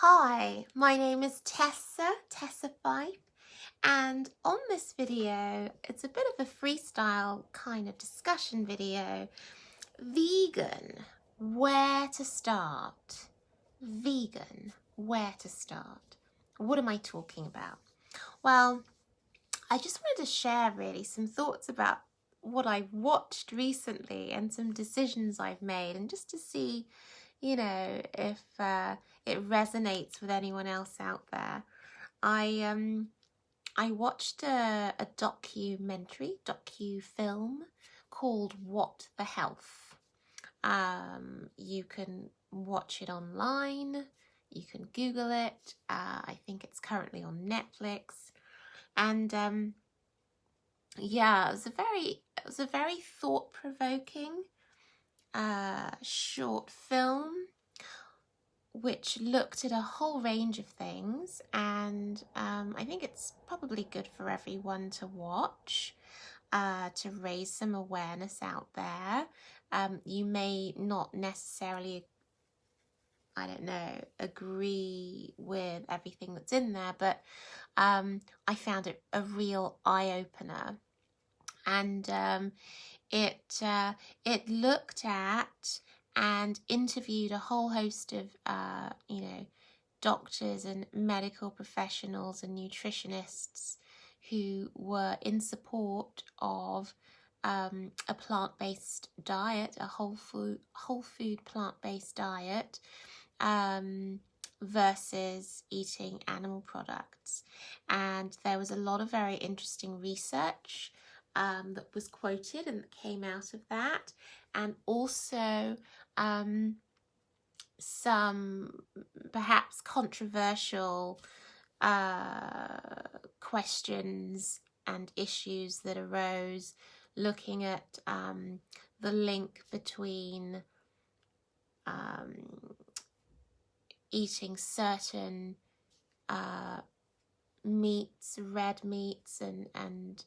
Hi, my name is Tessa Fife, and on this video, it's a bit of a freestyle kind of discussion video. Vegan, where to start? Vegan, where to start? What am I talking about? Well, I just wanted to share really some thoughts about what I've watched recently and some decisions I've made, and just to see if it resonates with anyone else out there. I watched a docu-film called What the Health. You can watch it online. You can Google it. I think it's currently on Netflix. And yeah, it was a very thought-provoking short film which looked at a whole range of things, and I think it's probably good for everyone to watch to raise some awareness out there. You may not necessarily, I don't know, agree with everything that's in there, but I found it a real eye-opener. And it looked at and interviewed a whole host of doctors and medical professionals and nutritionists who were in support of a plant-based diet, a whole food plant-based diet, versus eating animal products. And there was a lot of very interesting research that was quoted and that came out of that, and also some perhaps controversial questions and issues that arose looking at the link between eating certain meats, red meats, and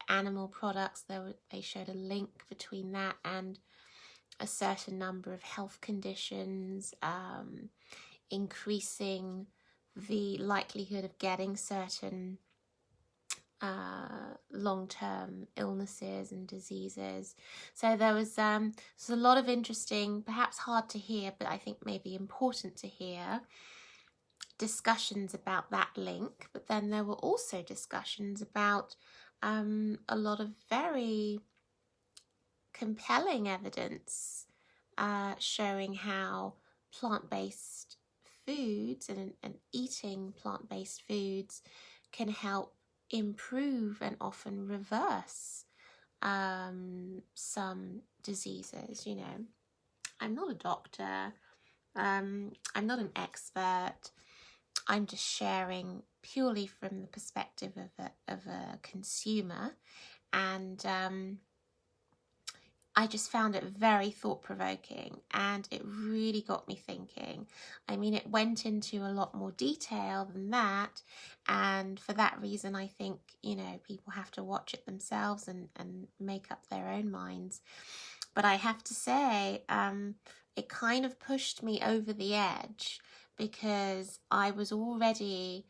animal products. They showed a link between that and a certain number of health conditions, increasing the likelihood of getting certain long-term illnesses and diseases. So there was a lot of interesting, perhaps hard to hear, but I think maybe important to hear, discussions about that link. But then there were also discussions about a lot of very compelling evidence showing how plant-based foods and eating plant-based foods can help improve and often reverse some diseases. I'm not a doctor, I'm not an expert. I'm just sharing purely from the perspective of a consumer, and I just found it very thought-provoking, and it really got me thinking. I mean, it went into a lot more detail than that, and for that reason I think people have to watch it themselves and make up their own minds. But I have to say, it kind of pushed me over the edge, because I was already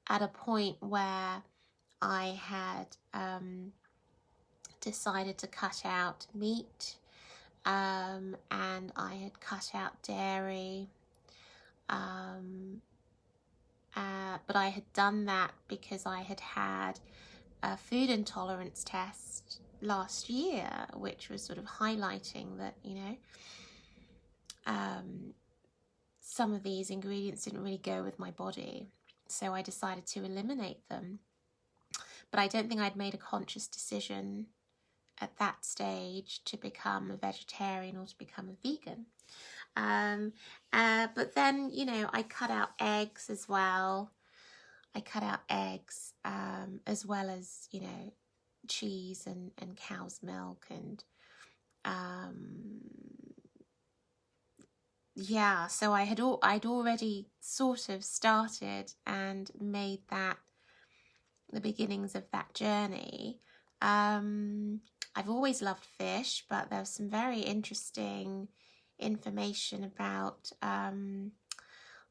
at a point where I had decided to cut out meat, and I had cut out dairy, but I had done that because I had had a food intolerance test last year, which was sort of highlighting that some of these ingredients didn't really go with my body, so I decided to eliminate them. But I don't think I'd made a conscious decision at that stage to become a vegetarian or to become a vegan. But then, I cut out eggs as well. I cut out eggs as well as, cheese and cow's milk, and yeah, so I'd already sort of started and made that the beginnings of that journey. I've always loved fish, but there's some very interesting information about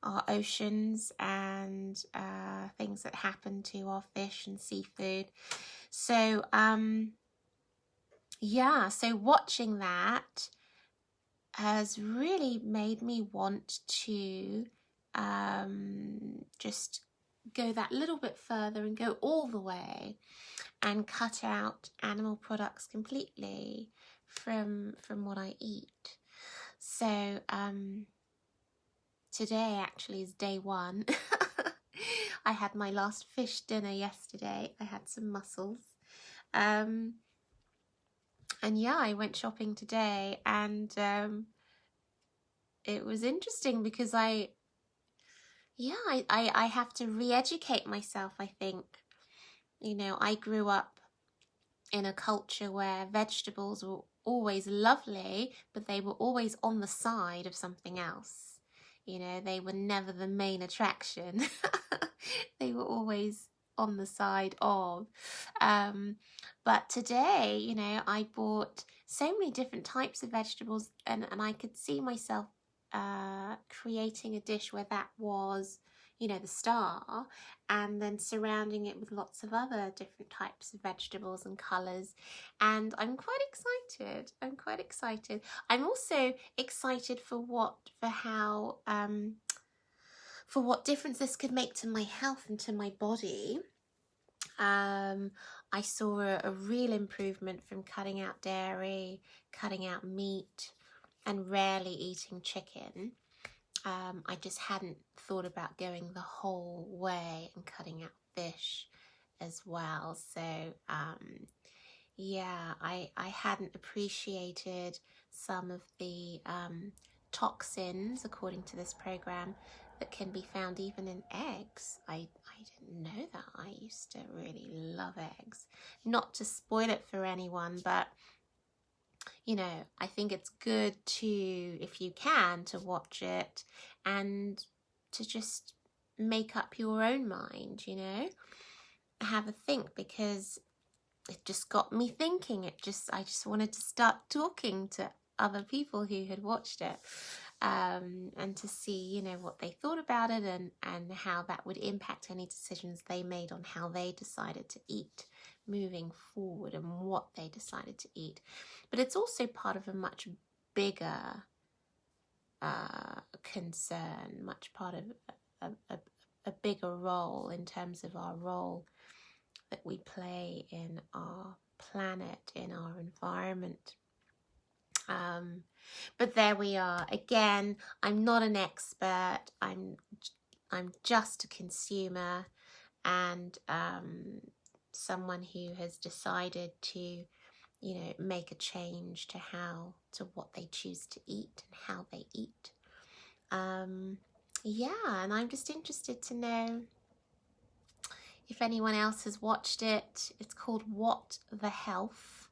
our oceans and things that happen to our fish and seafood. So yeah, so watching that has really made me want to just go that little bit further and go all the way and cut out animal products completely from what I eat. So today actually is day one. I had my last fish dinner yesterday. I had some mussels. And yeah, I went shopping today, and it was interesting because I have to re-educate myself, I think. You know, I grew up in a culture where vegetables were always lovely, but they were always on the side of something else. You know, they were never the main attraction. They were always on the side of. But today, you know, I bought so many different types of vegetables, and I could see myself creating a dish where that was, you know, the star, and then surrounding it with lots of other different types of vegetables and colours. And I'm quite excited. I'm also excited for what difference this could make to my health and to my body. I saw a real improvement from cutting out dairy, cutting out meat, and rarely eating chicken. I just hadn't thought about going the whole way and cutting out fish as well. So yeah, I hadn't appreciated some of the toxins, according to this program, that can be found even in eggs. I didn't know that. I used to really love eggs. Not to spoil it for anyone, but you know, I think it's good to, if you can, to watch it and to just make up your own mind, you know, have a think, because it just got me thinking. I just wanted to start talking to other people who had watched it, and to see, you know, what they thought about it, and how that would impact any decisions they made on how they decided to eat moving forward and what they decided to eat. But it's also part of a much bigger concern, much part of a bigger role in terms of our role that we play in our planet, in our environment. But there we are. Again, I'm not an expert. I'm just a consumer, and someone who has decided to, you know, make a change to what they choose to eat and how they eat. Yeah, and I'm just interested to know if anyone else has watched it. It's called What the Health,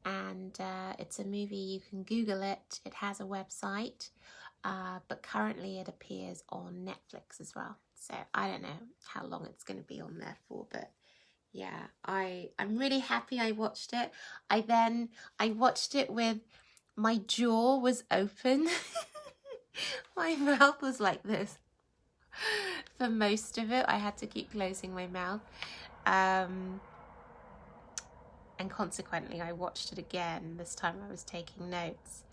and it's a movie. You can Google it. It has a website, but currently it appears on Netflix as well. So I don't know how long it's going to be on there for, but yeah, I'm really happy I watched it. I watched it with my jaw was open. My mouth was like this for most of it. I had to keep closing my mouth. And consequently, I watched it again. This time I was taking notes.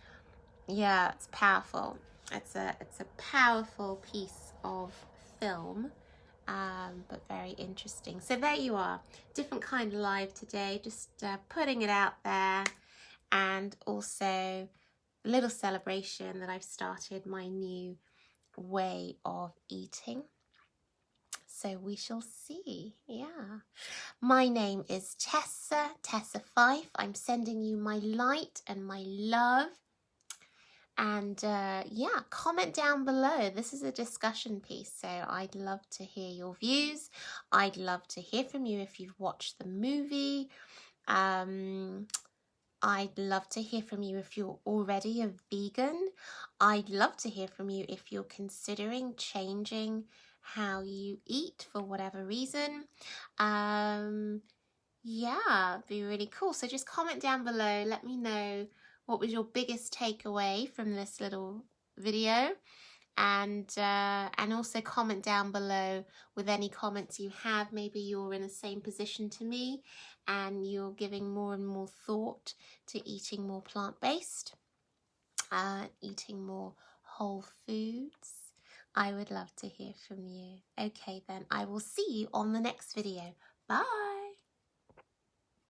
Yeah, it's powerful. It's a powerful piece of film, but very interesting. So there you are. Different kind of live today. Just putting it out there, and also a little celebration that I've started my new way of eating. So we shall see. Yeah. My name is Tessa Fife. I'm sending you my light and my love. And yeah, comment down below. This is a discussion piece, so I'd love to hear your views. I'd love to hear from you if you've watched the movie. I'd love to hear from you if you're already a vegan. I'd love to hear from you if you're considering changing how you eat for whatever reason. Yeah, it'd be really cool. So just comment down below. Let me know what was your biggest takeaway from this little video. and also comment down below with any comments you have. Maybe you're in the same position to me and you're giving more and more thought to eating more plant-based, eating more whole foods. I would love to hear from you. Okay then, I will see you on the next video. Bye!